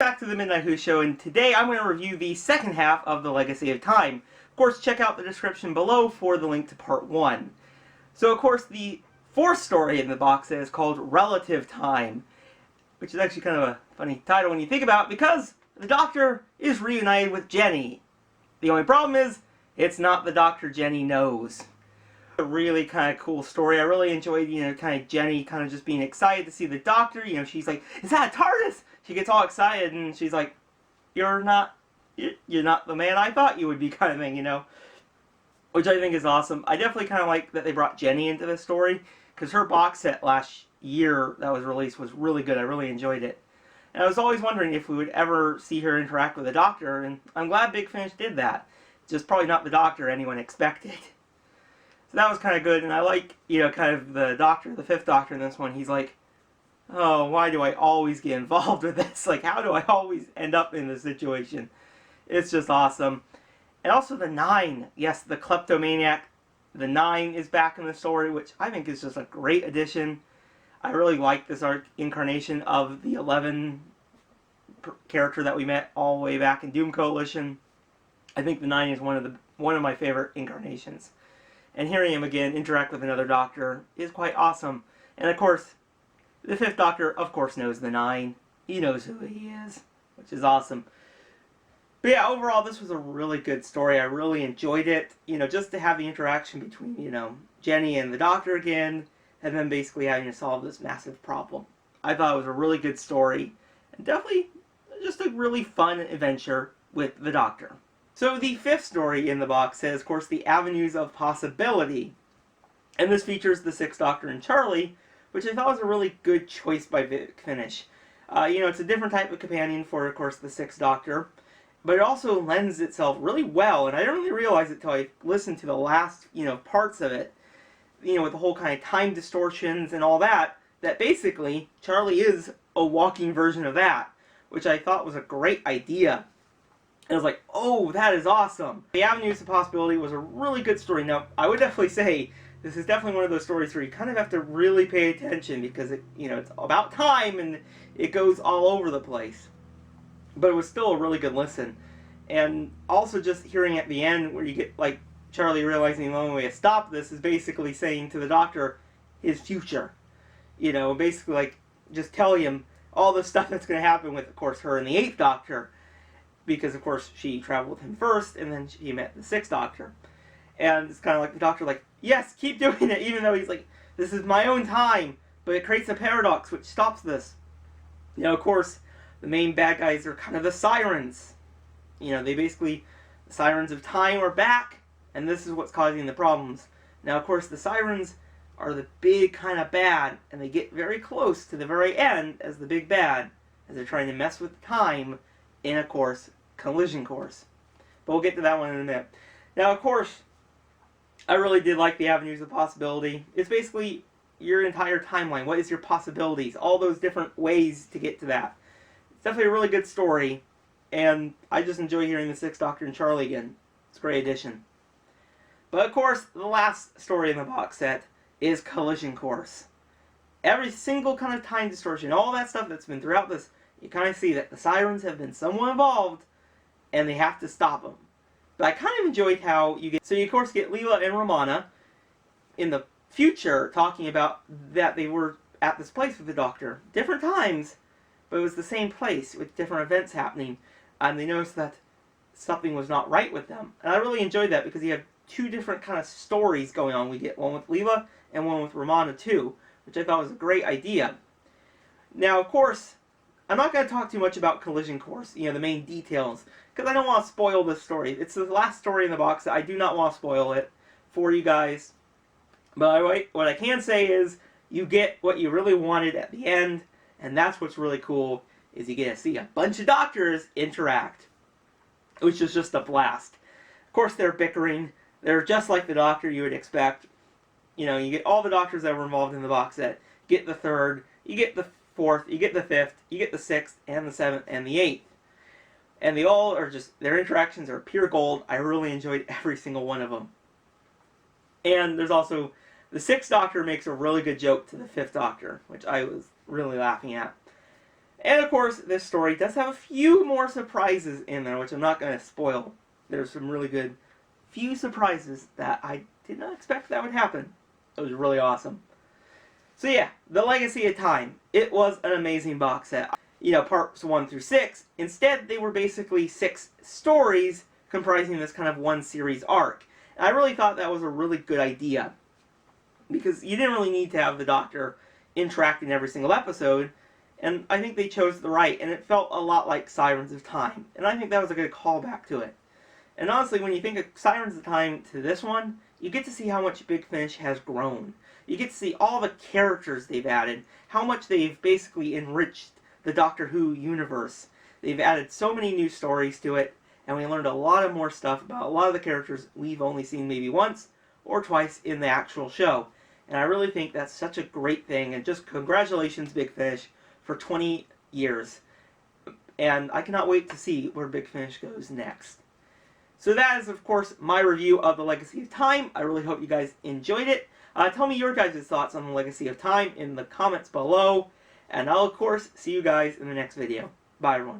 back to the Midnight Who Show, and today I'm going to review the second half of The Legacy of Time. Of course, check out the description below for the link to part 1. So, of course, the fourth story in the box set is called Relative Time, which is actually kind of a funny title when you think about it, because the Doctor is reunited with Jenny. The only problem is, it's not the Doctor Jenny knows. A really kind of cool story. I really enjoyed, kind of Jenny kind of just being excited to see the Doctor. She's like, "Is that a TARDIS?" She gets all excited and she's like, you're not the man I thought you would be," kind of thing, Which I think is awesome. I definitely kind of like that they brought Jenny into this story, because her box set last year that was released was really good. I really enjoyed it. And I was always wondering if we would ever see her interact with the Doctor, and I'm glad Big Finish did that. Just probably not the Doctor anyone expected. So that was kind of good, and I like, kind of the Doctor, the fifth Doctor in this one. He's like, "Oh, why do I always get involved with this? Like, how do I always end up in this situation?" It's just awesome. And also the Nine. Yes, the kleptomaniac. The Nine is back in the story, which I think is just a great addition. I really like this incarnation of the 11 character that we met all the way back in Doom Coalition. I think the Nine is one of my favorite incarnations. And hearing him again interact with another Doctor is quite awesome. And of course, the fifth Doctor, of course, knows the Nine. He knows who he is, which is awesome. But yeah, overall, this was a really good story. I really enjoyed it. Just to have the interaction between, Jenny and the Doctor again, and then basically having to solve this massive problem. I thought it was a really good story, and definitely just a really fun adventure with the Doctor. So the fifth story in the box says, of course, The Avenues of Possibility. And this features the sixth Doctor and Charlie, which I thought was a really good choice by Big Finish. It's a different type of companion for, of course, the sixth Doctor, but it also lends itself really well, and I didn't really realize it until I listened to the last, parts of it, with the whole kind of time distortions and all that, that basically Charlie is a walking version of that, which I thought was a great idea. And I was like, oh, that is awesome. The Avenues of Possibility was a really good story. Now, I would definitely say this is definitely one of those stories where you kind of have to really pay attention, because it's about time and it goes all over the place. But it was still a really good listen. And also just hearing at the end where you get like Charlie realizing the only way to stop this is basically saying to the Doctor his future. Basically like just telling him all the stuff that's going to happen with, of course, her and the eighth Doctor. Because, of course, she traveled with him first, and then she met the sixth Doctor. And it's kind of like the Doctor, like, yes, keep doing it, even though he's like, this is my own time, but it creates a paradox which stops this. Of course, the main bad guys are kind of the Sirens. The Sirens of Time are back, and this is what's causing the problems. Now, of course, the Sirens are the big kind of bad, and they get very close to the very end as the big bad, as they're trying to mess with time in, of course, Collision Course. But we'll get to that one in a minute. Now, of course, I really did like The Avenues of Possibility. It's basically your entire timeline. What is your possibilities? All those different ways to get to that. It's definitely a really good story, and I just enjoy hearing the sixth Doctor and Charlie again. It's a great addition. But, of course, the last story in the box set is Collision Course. Every single kind of time distortion, all that stuff that's been throughout this, you kind of see that the Sirens have been somewhat involved, and they have to stop them. But I kind of enjoyed how you of course get Leela and Romana in the future talking about that they were at this place with the Doctor. Different times, but it was the same place with different events happening. And they noticed that something was not right with them. And I really enjoyed that, because you have two different kind of stories going on. We get one with Leela and one with Romana too, which I thought was a great idea. Now, of course, I'm not going to talk too much about Collision Course, the main details, because I don't want to spoil this story. It's the last story in the box that I do not want to spoil it for you guys. But what I can say is, you get what you really wanted at the end, and that's what's really cool, is you get to see a bunch of Doctors interact, which is just a blast. Of course, they're bickering. They're just like the Doctor you would expect. You get all the Doctors that were involved in the box set. You get the third, you get the fourth, you get the fifth, you get the sixth, and the seventh, and the eighth. And they all are just, their interactions are pure gold. I really enjoyed every single one of them. And there's also, the sixth Doctor makes a really good joke to the fifth Doctor, which I was really laughing at. And of course, this story does have a few more surprises in there, which I'm not going to spoil. There's some really good few surprises that I did not expect that would happen. It was really awesome. So yeah, The Legacy of Time. It was an amazing box set. You know, parts 1 through 6. Instead, they were basically 6 stories comprising this kind of one series arc. And I really thought that was a really good idea. Because you didn't really need to have the Doctor interact in every single episode. And I think they chose the right, and it felt a lot like Sirens of Time. And I think that was a good callback to it. And honestly, when you think of Sirens of Time to this one, you get to see how much Big Finish has grown. You get to see all the characters they've added, how much they've basically enriched the Doctor Who universe. They've added so many new stories to it, and we learned a lot of more stuff about a lot of the characters we've only seen maybe once or twice in the actual show. And I really think that's such a great thing, and just congratulations, Big Finish, for 20 years. And I cannot wait to see where Big Finish goes next. So that is, of course, my review of The Legacy of Time. I really hope you guys enjoyed it. Tell me your guys' thoughts on The Legacy of Time in the comments below. And I'll, of course, see you guys in the next video. Bye, everyone.